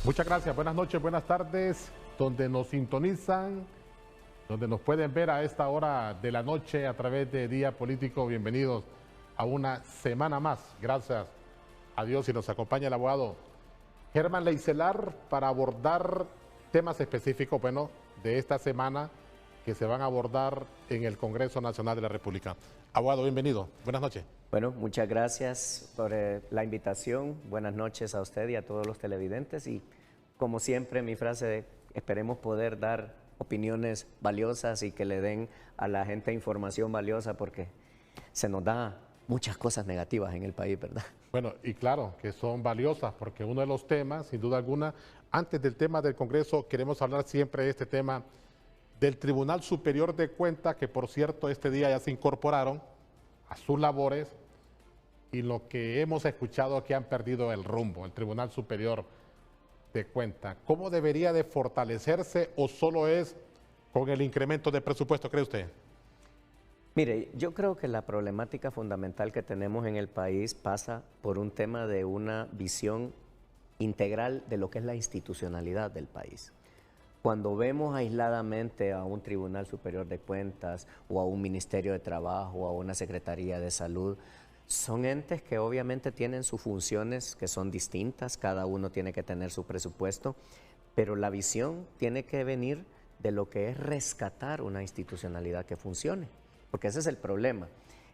Muchas gracias, buenas noches, buenas tardes, donde nos sintonizan, donde nos pueden ver a esta hora de la noche a través de Día Político. Bienvenidos a una semana más. Gracias a Dios y nos acompaña el abogado Germán Leicelar para abordar temas específicos, bueno, de esta semana que se van a abordar en el Congreso Nacional de la República. Abogado, bienvenido. Buenas noches. Bueno, muchas gracias por la invitación. Buenas noches a usted y a todos los televidentes. Y como siempre, mi frase de esperemos poder dar opiniones valiosas y que le den a la gente información valiosa porque se nos da muchas cosas negativas en el país, ¿verdad? Bueno, y claro que son valiosas porque uno de los temas, sin duda alguna, antes del tema del Congreso, queremos hablar siempre de este tema del Tribunal Superior de Cuentas, que por cierto este día ya se incorporaron a sus labores y lo que hemos escuchado que han perdido el rumbo, el Tribunal Superior de Cuentas. ¿Cómo debería de fortalecerse o solo es con el incremento de presupuesto, cree usted? Mire, yo creo que la problemática fundamental que tenemos en el país pasa por un tema de una visión integral de lo que es la institucionalidad del país. Cuando vemos aisladamente a un Tribunal Superior de Cuentas o a un Ministerio de Trabajo o a una Secretaría de Salud, son entes que obviamente tienen sus funciones que son distintas, cada uno tiene que tener su presupuesto, pero la visión tiene que venir de lo que es rescatar una institucionalidad que funcione, porque ese es el problema.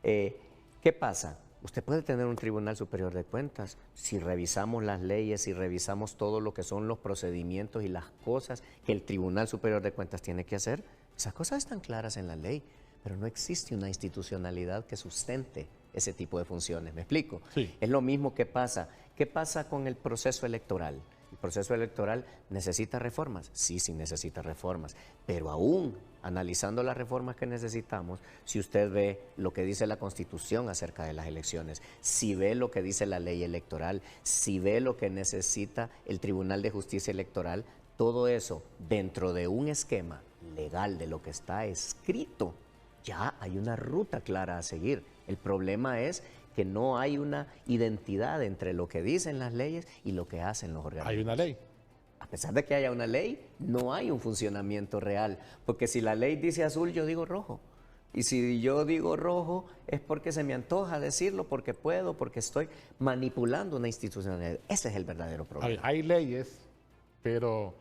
¿Qué pasa? Usted puede tener un Tribunal Superior de Cuentas si revisamos las leyes, si revisamos todo lo que son los procedimientos y las cosas que el Tribunal Superior de Cuentas tiene que hacer. Esas cosas están claras en la ley, pero no existe una institucionalidad que sustente ese tipo de funciones. ¿Me explico? Sí. Es lo mismo que pasa. ¿Qué pasa con el proceso electoral? ¿El proceso electoral necesita reformas? Sí, sí necesita reformas, pero aún analizando las reformas que necesitamos, si usted ve lo que dice la Constitución acerca de las elecciones, si ve lo que dice la ley electoral, si ve lo que necesita el Tribunal de Justicia Electoral, todo eso dentro de un esquema legal de lo que está escrito, ya hay una ruta clara a seguir. El problema es que no hay una identidad entre lo que dicen las leyes y lo que hacen los organismos. Hay una ley. A pesar de que haya una ley, no hay un funcionamiento real, porque si la ley dice azul, yo digo rojo. Y si yo digo rojo, es porque se me antoja decirlo, porque puedo, porque estoy manipulando una institucionalidad. Ese es el verdadero problema. Hay leyes, pero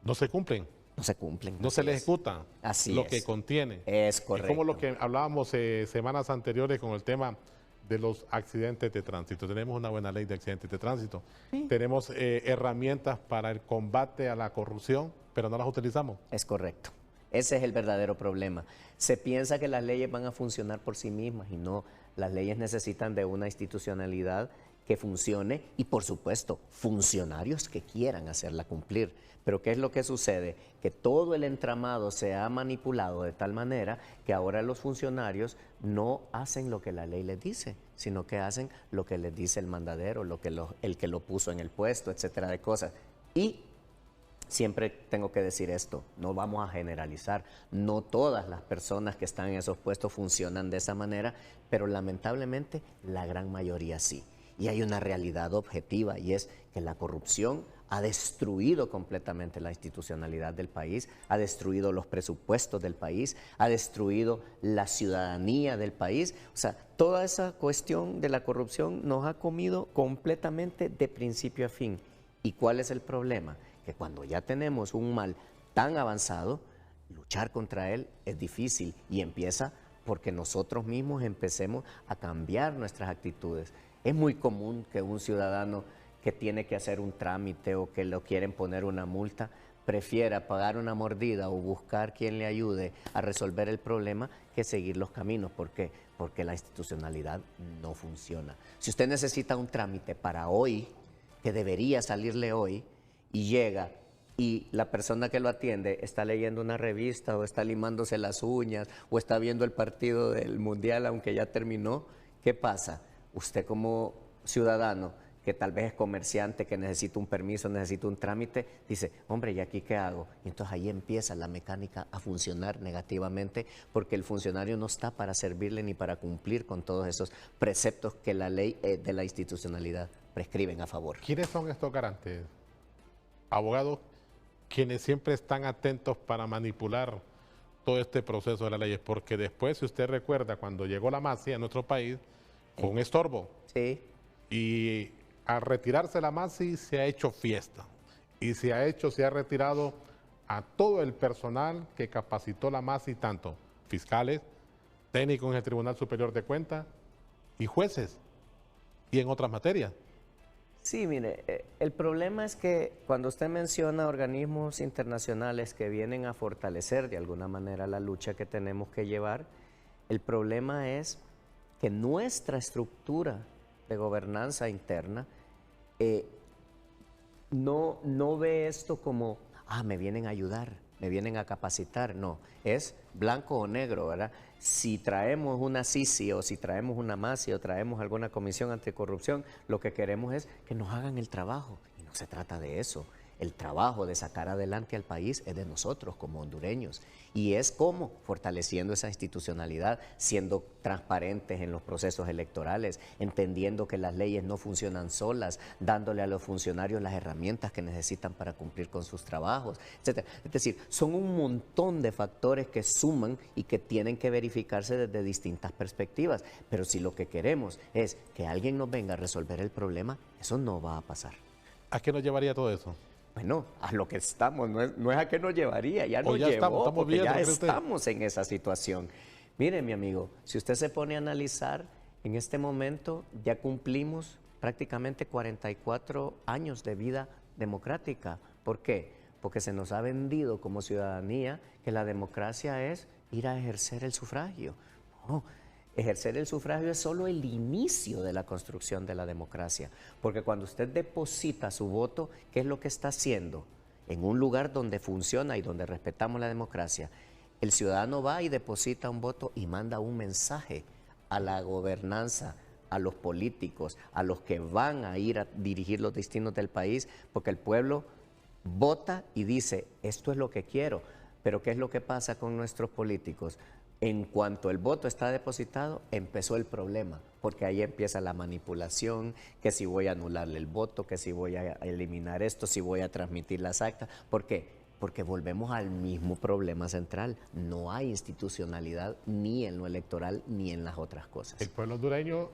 no se cumplen. No se cumplen. No se le ejecuta lo que contiene. Es correcto. Es como lo que hablábamos semanas anteriores con el tema de los accidentes de tránsito. Tenemos una buena ley de accidentes de tránsito. Sí. Tenemos herramientas para el combate a la corrupción, pero no las utilizamos. Es correcto. Ese es el verdadero problema. Se piensa que las leyes van a funcionar por sí mismas y no. Las leyes necesitan de una institucionalidad que funcione y, por supuesto, funcionarios que quieran hacerla cumplir. Pero ¿qué es lo que sucede? Que todo el entramado se ha manipulado de tal manera que ahora los funcionarios no hacen lo que la ley les dice, sino que hacen lo que les dice el mandadero, el que lo puso en el puesto, etcétera, de cosas. Y siempre tengo que decir esto, no vamos a generalizar, no todas las personas que están en esos puestos funcionan de esa manera, pero lamentablemente la gran mayoría sí. Y hay una realidad objetiva y es que la corrupción ha destruido completamente la institucionalidad del país, ha destruido los presupuestos del país, ha destruido la ciudadanía del país. O sea, toda esa cuestión de la corrupción nos ha comido completamente de principio a fin. ¿Y cuál es el problema? Que cuando ya tenemos un mal tan avanzado, luchar contra él es difícil y empieza porque nosotros mismos empecemos a cambiar nuestras actitudes. Es muy común que un ciudadano que tiene que hacer un trámite o que lo quieren poner una multa, prefiera pagar una mordida o buscar quien le ayude a resolver el problema que seguir los caminos. ¿Por qué? Porque la institucionalidad no funciona. Si usted necesita un trámite para hoy, que debería salirle hoy, y llega y la persona que lo atiende está leyendo una revista o está limándose las uñas o está viendo el partido del Mundial aunque ya terminó, ¿qué pasa? Usted como ciudadano, que tal vez es comerciante, que necesita un permiso, necesita un trámite, dice, hombre, ¿y aquí qué hago? Y entonces ahí empieza la mecánica a funcionar negativamente porque el funcionario no está para servirle ni para cumplir con todos esos preceptos que la ley de la institucionalidad prescriben a favor. ¿Quiénes son estos garantes? abogados quienes siempre están atentos para manipular todo este proceso de las leyes, porque después, si usted recuerda, cuando llegó la MASI a nuestro país, fue un estorbo. Sí. Y al retirarse la MASI se ha hecho fiesta. Y se ha retirado a todo el personal que capacitó la MASI, tanto fiscales, técnicos en el Tribunal Superior de Cuentas y jueces, y en otras materias. Sí, mire, el problema es que cuando usted menciona organismos internacionales que vienen a fortalecer de alguna manera la lucha que tenemos que llevar, el problema es que nuestra estructura de gobernanza interna no ve esto como, me vienen a ayudar, me vienen a capacitar. No, es blanco o negro, ¿verdad? Si traemos una CICI o si traemos una MASI o traemos alguna comisión anticorrupción, lo que queremos es que nos hagan el trabajo. Y no se trata de eso. El trabajo de sacar adelante al país es de nosotros como hondureños. Y es como fortaleciendo esa institucionalidad, siendo transparentes en los procesos electorales, entendiendo que las leyes no funcionan solas, dándole a los funcionarios las herramientas que necesitan para cumplir con sus trabajos, etc. Es decir, son un montón de factores que suman y que tienen que verificarse desde distintas perspectivas. Pero si lo que queremos es que alguien nos venga a resolver el problema, eso no va a pasar. ¿A qué nos llevaría todo eso? Bueno, a lo que estamos, no es a qué nos llevaría, ya nos ya llevó, estamos porque viendo, ya estamos en esa situación. Mire, mi amigo, si usted se pone a analizar, en este momento ya cumplimos prácticamente 44 años de vida democrática. ¿Por qué? Porque se nos ha vendido como ciudadanía que la democracia es ir a ejercer el sufragio. No. Ejercer el sufragio es solo el inicio de la construcción de la democracia, porque cuando usted deposita su voto, ¿qué es lo que está haciendo? En un lugar donde funciona y donde respetamos la democracia, el ciudadano va y deposita un voto y manda un mensaje a la gobernanza, a los políticos, a los que van a ir a dirigir los destinos del país, porque el pueblo vota y dice, esto es lo que quiero. Pero ¿qué es lo que pasa con nuestros políticos? En cuanto el voto está depositado, empezó el problema, porque ahí empieza la manipulación, que si voy a anularle el voto, que si voy a eliminar esto, si voy a transmitir las actas. ¿Por qué? Porque volvemos al mismo problema central. No hay institucionalidad ni en lo electoral ni en las otras cosas. El pueblo hondureño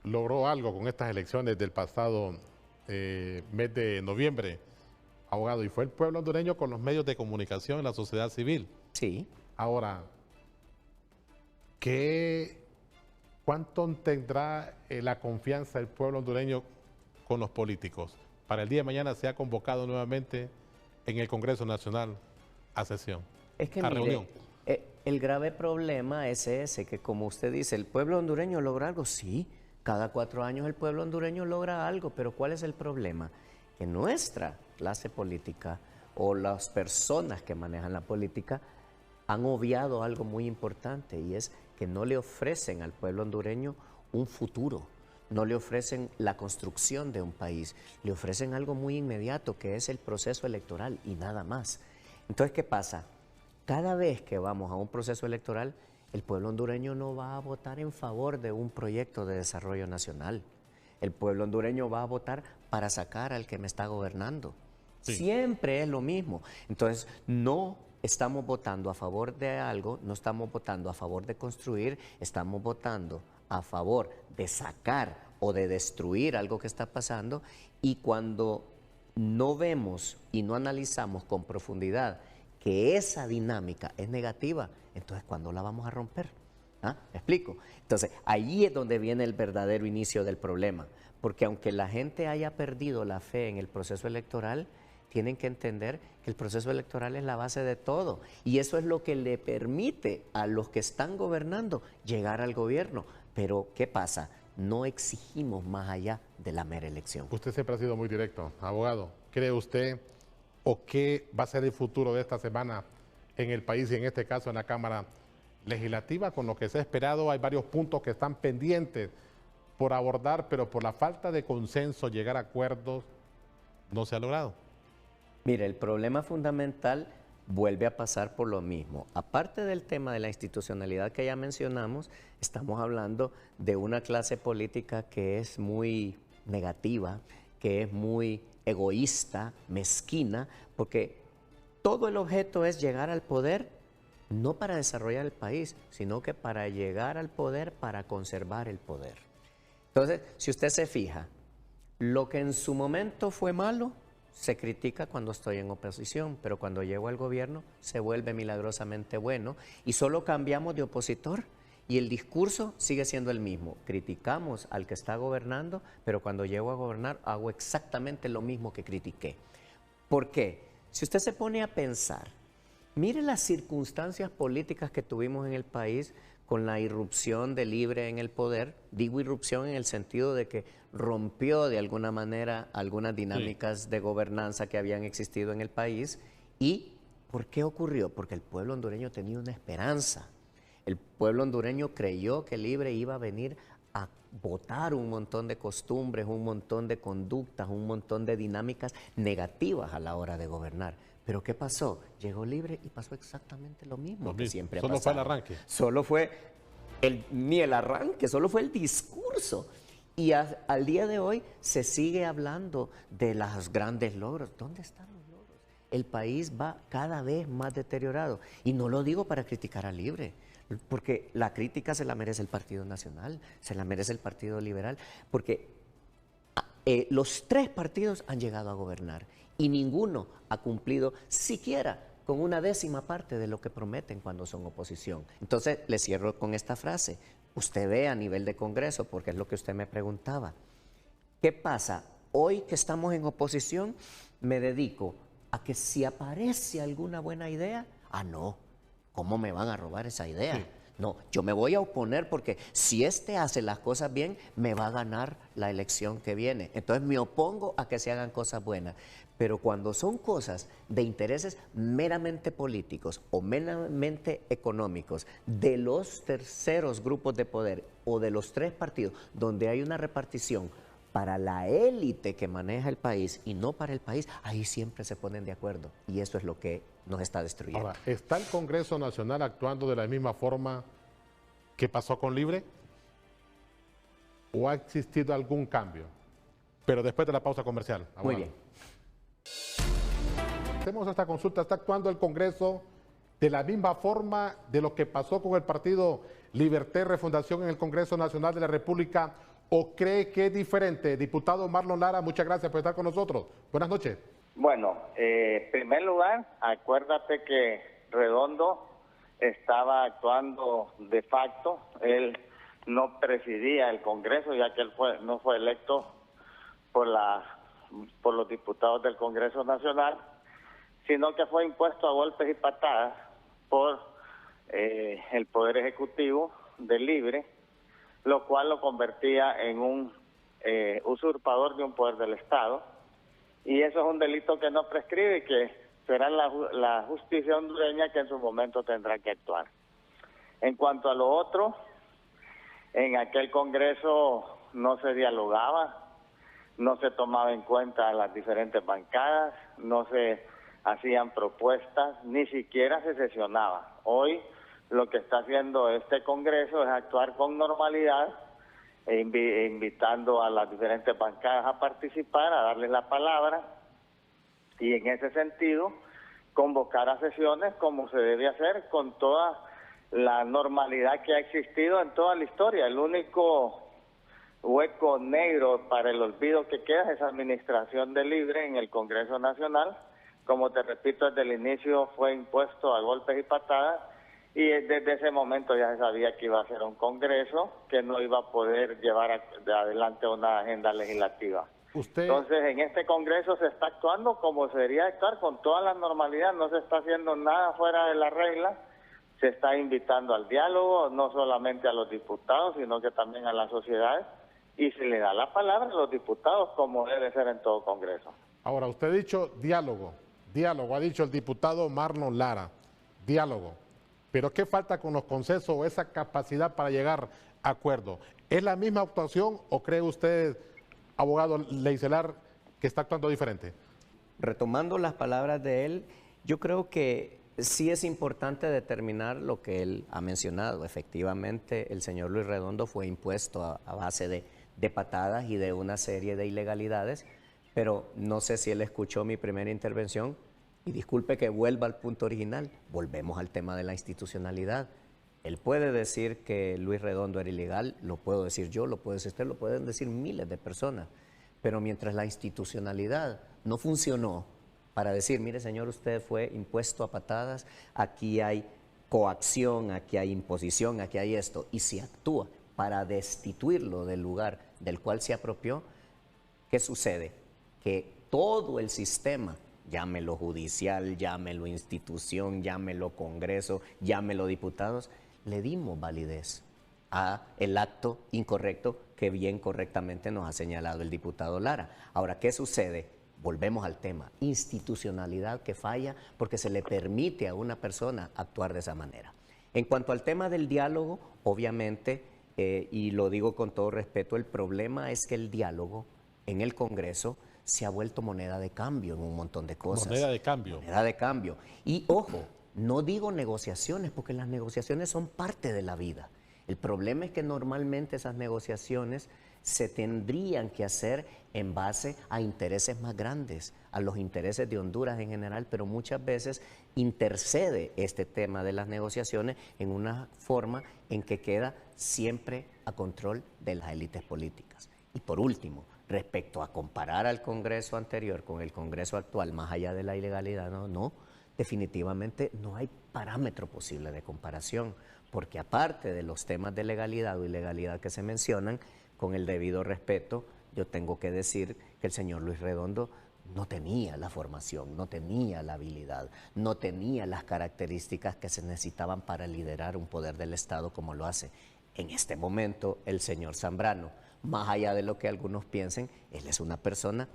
logró algo con estas elecciones del pasado mes de noviembre, abogado, y fue el pueblo hondureño con los medios de comunicación y la sociedad civil. Sí. Ahora, ¿cuánto tendrá la confianza del pueblo hondureño con los políticos? Para el día de mañana se ha convocado nuevamente en el Congreso Nacional a sesión, es que, a mire, reunión. El grave problema es ese, que como usted dice, ¿el pueblo hondureño logra algo? Sí, cada 4 años el pueblo hondureño logra algo, pero ¿cuál es el problema? Que nuestra clase política o las personas que manejan la política han obviado algo muy importante, y es que no le ofrecen al pueblo hondureño un futuro, no le ofrecen la construcción de un país, le ofrecen algo muy inmediato, que es el proceso electoral y nada más. Entonces, ¿qué pasa? Cada vez que vamos a un proceso electoral, el pueblo hondureño no va a votar en favor de un proyecto de desarrollo nacional. El pueblo hondureño va a votar para sacar al que me está gobernando. Sí. Siempre es lo mismo. Entonces, no estamos votando a favor de algo, no estamos votando a favor de construir, estamos votando a favor de sacar o de destruir algo que está pasando, y cuando no vemos y no analizamos con profundidad que esa dinámica es negativa, entonces ¿cuándo la vamos a romper? ¿Me explico? Entonces, ahí es donde viene el verdadero inicio del problema, porque aunque la gente haya perdido la fe en el proceso electoral, tienen que entender que el proceso electoral es la base de todo, y eso es lo que le permite a los que están gobernando llegar al gobierno. Pero ¿qué pasa? No exigimos más allá de la mera elección. Usted siempre ha sido muy directo, abogado. ¿Cree usted o qué va a ser el futuro de esta semana en el país y en este caso en la Cámara Legislativa? Con lo que se ha esperado, hay varios puntos que están pendientes por abordar, pero por la falta de consenso, llegar a acuerdos, no se ha logrado. Mire, el problema fundamental vuelve a pasar por lo mismo. Aparte del tema de la institucionalidad que ya mencionamos, estamos hablando de una clase política que es muy negativa, que es muy egoísta, mezquina, porque todo el objeto es llegar al poder, no para desarrollar el país, sino que para llegar al poder, para conservar el poder. Entonces, si usted se fija, lo que en su momento fue malo, se critica cuando estoy en oposición, pero cuando llego al gobierno se vuelve milagrosamente bueno y solo cambiamos de opositor y el discurso sigue siendo el mismo. Criticamos al que está gobernando, pero cuando llego a gobernar hago exactamente lo mismo que critiqué. ¿Por qué? Si usted se pone a pensar, mire las circunstancias políticas que tuvimos en el país con la irrupción de Libre en el poder. Digo irrupción en el sentido de que rompió de alguna manera algunas dinámicas de gobernanza que habían existido en el país. ¿Y por qué ocurrió? Porque el pueblo hondureño tenía una esperanza. El pueblo hondureño creyó que Libre iba a venir a botar un montón de costumbres, un montón de conductas, un montón de dinámicas negativas a la hora de gobernar. Pero ¿qué pasó? Llegó Libre y pasó exactamente lo mismo que siempre ha pasado. Solo fue el arranque. Solo fue ni el arranque, solo fue el discurso. Y al día de hoy se sigue hablando de los grandes logros. ¿Dónde están los logros? El país va cada vez más deteriorado. Y no lo digo para criticar a Libre, porque la crítica se la merece el Partido Nacional, se la merece el Partido Liberal, porque los tres partidos han llegado a gobernar y ninguno ha cumplido siquiera con una décima parte de lo que prometen cuando son oposición. Entonces, le cierro con esta frase. Usted ve a nivel de Congreso, porque es lo que usted me preguntaba. ¿Qué pasa? Hoy que estamos en oposición, me dedico a que si aparece alguna buena idea, no, ¿cómo me van a robar esa idea? Sí. No, yo me voy a oponer porque si este hace las cosas bien, me va a ganar la elección que viene. Entonces me opongo a que se hagan cosas buenas. Pero cuando son cosas de intereses meramente políticos o meramente económicos de los terceros grupos de poder o de los tres partidos, donde hay una repartición para la élite que maneja el país y no para el país, ahí siempre se ponen de acuerdo. Y eso es lo que nos está destruyendo. Ahora, ¿está el Congreso Nacional actuando de la misma forma que pasó con Libre? ¿O ha existido algún cambio? Pero después de la pausa comercial. Muy bien. Hacemos esta consulta. ¿Está actuando el Congreso de la misma forma de lo que pasó con el partido Liberté Refundación en el Congreso Nacional de la República? ¿O cree que es diferente? Diputado Marlon Lara, muchas gracias por estar con nosotros. Buenas noches. Bueno, en primer lugar, acuérdate que Redondo estaba actuando de facto. Él no presidía el Congreso, ya que él no fue electo por los diputados del Congreso Nacional, sino que fue impuesto a golpes y patadas por el Poder Ejecutivo del Libre, lo cual lo convertía en un usurpador de un poder del Estado. Y eso es un delito que no prescribe y que será la justicia hondureña que en su momento tendrá que actuar. En cuanto a lo otro, en aquel Congreso no se dialogaba, no se tomaba en cuenta las diferentes bancadas, no se hacían propuestas, ni siquiera se sesionaba. Hoy lo que está haciendo este Congreso es actuar con normalidad, invitando a las diferentes bancadas a participar, a darles la palabra y en ese sentido convocar a sesiones como se debe hacer con toda la normalidad que ha existido en toda la historia. El único hueco negro para el olvido que queda es esa administración de Libre en el Congreso Nacional. Como te repito, desde el inicio fue impuesto a golpes y patadas. Y desde ese momento ya se sabía que iba a ser un Congreso que no iba a poder llevar adelante una agenda legislativa. Entonces, en este Congreso se está actuando como se debería actuar, con toda la normalidad, no se está haciendo nada fuera de la regla, se está invitando al diálogo, no solamente a los diputados, sino que también a la sociedad, y se le da la palabra a los diputados como debe ser en todo Congreso. Ahora, usted ha dicho diálogo, ha dicho el diputado Marlon Lara, diálogo. Pero ¿qué falta con los consensos o esa capacidad para llegar a acuerdo? ¿Es la misma actuación o cree usted, abogado Leicelar, que está actuando diferente? Retomando las palabras de él, yo creo que sí es importante determinar lo que él ha mencionado. Efectivamente, el señor Luis Redondo fue impuesto a base de patadas y de una serie de ilegalidades, Pero no sé si él escuchó mi primera intervención y disculpe que vuelva al punto original. Volvemos al tema de la institucionalidad. Él puede decir que Luis Redondo era ilegal, lo puedo decir yo, lo puede decir usted, lo pueden decir miles de personas. Pero mientras la institucionalidad no funcionó para decir, mire señor, usted fue impuesto a patadas, aquí hay coacción, aquí hay imposición, aquí hay esto, y se actúa para destituirlo del lugar del cual se apropió, ¿qué sucede? Que todo el sistema, llámelo judicial, llámelo institución, llámelo Congreso, llámelo diputados, le dimos validez a el acto incorrecto que bien correctamente nos ha señalado el diputado Lara. Ahora, ¿qué sucede? Volvemos al tema, institucionalidad que falla porque se le permite a una persona actuar de esa manera. En cuanto al tema del diálogo, obviamente, y lo digo con todo respeto, el problema es que el diálogo en el Congreso se ha vuelto moneda de cambio en un montón de cosas. Moneda de cambio. Moneda de cambio. Y ojo, no digo negociaciones, porque las negociaciones son parte de la vida. El problema es que normalmente esas negociaciones se tendrían que hacer en base a intereses más grandes, a los intereses de Honduras en general, pero muchas veces intercede este tema de las negociaciones en una forma en que queda siempre a control de las élites políticas. Y por último, respecto a comparar al Congreso anterior con el Congreso actual, más allá de la ilegalidad, no, definitivamente no hay parámetro posible de comparación, porque aparte de los temas de legalidad o ilegalidad que se mencionan, con el debido respeto, yo tengo que decir que el señor Luis Redondo no tenía la formación, no tenía la habilidad, no tenía las características que se necesitaban para liderar un poder del Estado como lo hace en este momento el señor Zambrano. Más allá de lo que algunos piensen, él es una persona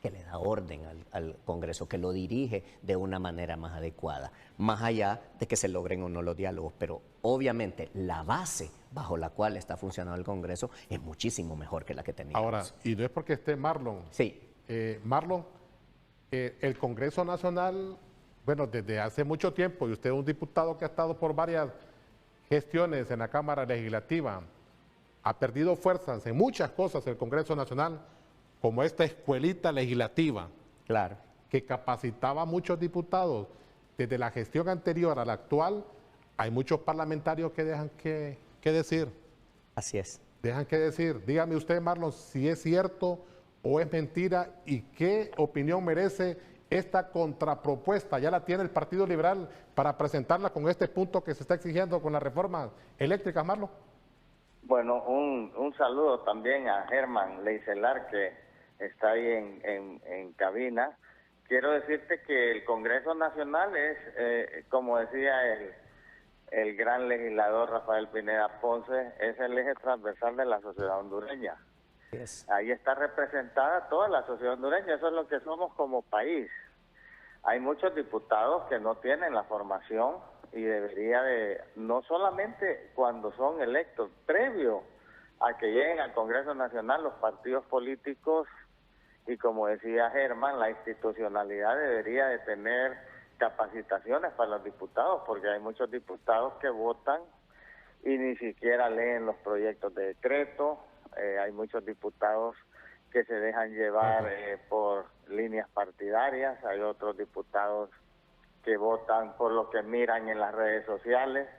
que le da orden al Congreso, que lo dirige de una manera más adecuada, más allá de que se logren o no los diálogos. Pero obviamente la base bajo la cual está funcionando el Congreso es muchísimo mejor que la que teníamos. Ahora, y no es porque esté Marlon. Sí. Marlon, el Congreso Nacional, bueno, desde hace mucho tiempo, y usted es un diputado que ha estado por varias gestiones en la Cámara Legislativa, ha perdido fuerzas en muchas cosas el Congreso Nacional, como esta escuelita legislativa, Claro. que capacitaba a muchos diputados. Desde la gestión anterior a la actual, hay muchos parlamentarios que dejan que decir. Así es. Dejan que decir. Dígame usted, Marlon, si es cierto o es mentira y qué opinión merece esta contrapropuesta. Ya la tiene el Partido Liberal para presentarla con este punto que se está exigiendo con la reforma eléctrica, Marlon. Bueno, un saludo también a Germán Leicelar, que está ahí en cabina. Quiero decirte que el Congreso Nacional es, como decía el gran legislador Rafael Pineda Ponce, es el eje transversal de la sociedad hondureña. Yes. Ahí está representada toda la sociedad hondureña, eso es lo que somos como país. Hay muchos diputados que no tienen la formación y debería de, no solamente cuando son electos, previo a que lleguen al Congreso Nacional, los partidos políticos y, como decía Germán, la institucionalidad debería de tener capacitaciones para los diputados, porque hay muchos diputados que votan y ni siquiera leen los proyectos de decreto. Hay muchos diputados que se dejan llevar por líneas partidarias, hay otros diputados que votan por lo que miran en las redes sociales,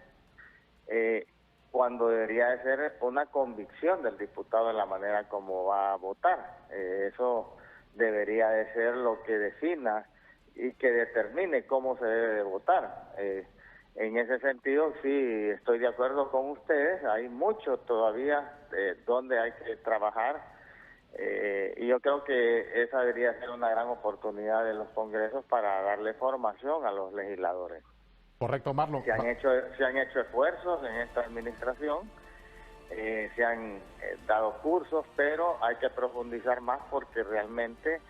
cuando debería de ser una convicción del diputado en la manera como va a votar. Eso debería de ser lo que defina y que determine cómo se debe de votar. En ese sentido, sí, estoy de acuerdo con ustedes, hay mucho todavía donde hay que trabajar, y yo creo que esa debería ser una gran oportunidad de los congresos para darle formación a los legisladores. Correcto, Marlon. Se han hecho esfuerzos en esta administración, se han dado cursos, pero hay que profundizar más porque realmente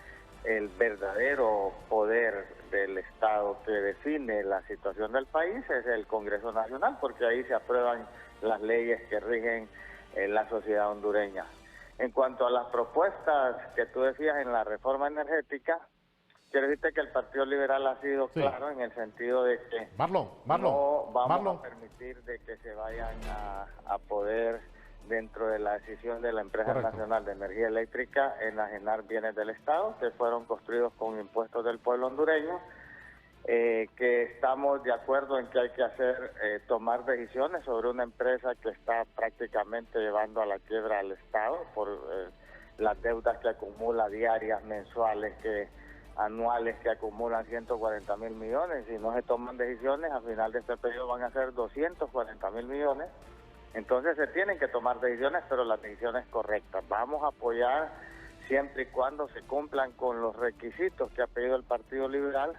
el verdadero poder del Estado que define la situación del país es el Congreso Nacional, porque ahí se aprueban las leyes que rigen la sociedad hondureña. En cuanto a las propuestas que tú decías en la reforma energética, quiero decirte que el Partido Liberal ha sido claro en el sentido de que Marlon, no vamos a permitir de que se vayan a poder dentro de la decisión de la Empresa Correcto. Nacional de Energía Eléctrica enajenar bienes del Estado que fueron construidos con impuestos del pueblo hondureño, que estamos de acuerdo en que hay que tomar decisiones sobre una empresa que está prácticamente llevando a la quiebra al Estado por las deudas que acumula diarias, mensuales, anuales, que acumulan 140.000 millones. Si no se toman decisiones, a final de este periodo van a ser 240.000 millones. Entonces se tienen que tomar decisiones, pero las decisiones correctas. Vamos a apoyar siempre y cuando se cumplan con los requisitos que ha pedido el Partido Liberal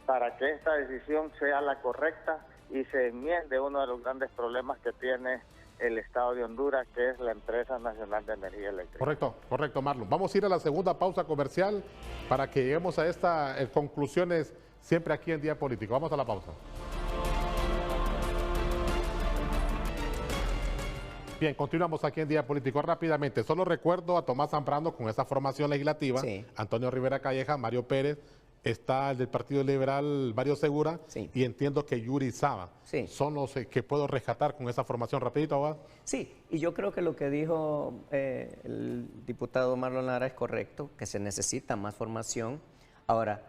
para que esta decisión sea la correcta y se enmiende uno de los grandes problemas que tiene el Estado de Honduras, que es la Empresa Nacional de Energía Eléctrica. Correcto, correcto, Marlon. Vamos a ir a la segunda pausa comercial para que lleguemos a estas conclusiones siempre aquí en Día Político. Vamos a la pausa. Bien, continuamos aquí en Día Político. Rápidamente, solo recuerdo a Tomás Zambrano con esa formación legislativa, Sí. Antonio Rivera Calleja, Mario Pérez, está el del Partido Liberal, Mario Segura, Sí. y entiendo que Yuri Saba. Sí. Son los que puedo rescatar con esa formación. Rapidito, abogado. Sí, y yo creo que lo que dijo el diputado Marlon Lara es correcto, que se necesita más formación. Ahora,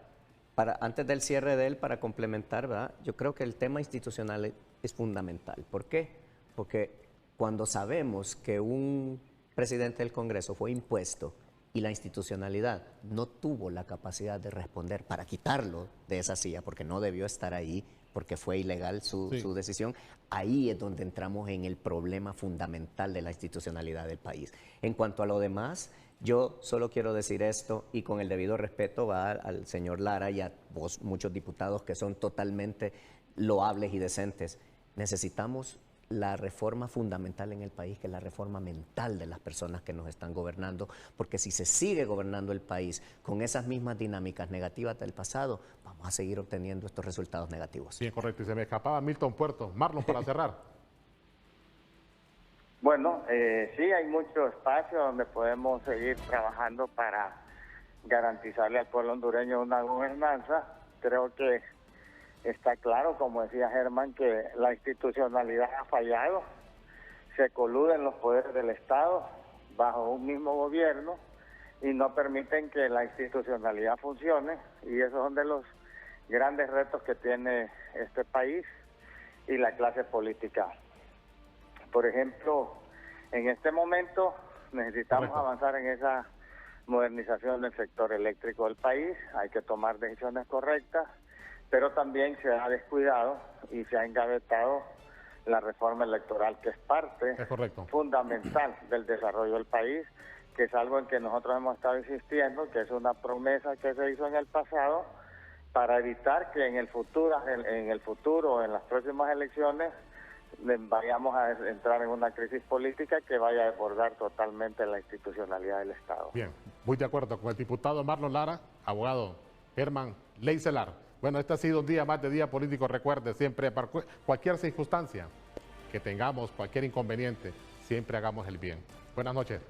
antes del cierre de él, para complementar, ¿verdad? Yo creo que el tema institucional es fundamental. ¿Por qué? Porque cuando sabemos que un presidente del Congreso fue impuesto y la institucionalidad no tuvo la capacidad de responder para quitarlo de esa silla, porque no debió estar ahí, porque fue ilegal su decisión, ahí es donde entramos en el problema fundamental de la institucionalidad del país. En cuanto a lo demás, yo solo quiero decir esto, y con el debido respeto va al señor Lara y a vos, muchos diputados que son totalmente loables y decentes. Necesitamos la reforma fundamental en el país, que es la reforma mental de las personas que nos están gobernando, porque si se sigue gobernando el país con esas mismas dinámicas negativas del pasado, vamos a seguir obteniendo estos resultados negativos. Bien, correcto. Y se me escapaba Milton Puerto. Marlon, para cerrar. Bueno, sí, hay mucho espacio donde podemos seguir trabajando para garantizarle al pueblo hondureño una gobernanza. Creo que está claro, como decía Germán, que la institucionalidad ha fallado, se coluden los poderes del Estado bajo un mismo gobierno y no permiten que la institucionalidad funcione, y esos son de los grandes retos que tiene este país y la clase política. Por ejemplo, en este momento necesitamos avanzar en esa modernización del sector eléctrico del país, hay que tomar decisiones correctas, pero también se ha descuidado y se ha engavetado la reforma electoral, que es parte fundamental del desarrollo del país, que es algo en que nosotros hemos estado insistiendo, que es una promesa que se hizo en el pasado para evitar que en el futuro, en las próximas elecciones, vayamos a entrar en una crisis política que vaya a desbordar totalmente la institucionalidad del Estado. Bien, muy de acuerdo con el diputado Marlon Lara, abogado Germán Leicelar. Bueno, este ha sido un día más de Día Político. Recuerde, siempre, para cualquier circunstancia que tengamos, cualquier inconveniente, siempre hagamos el bien. Buenas noches.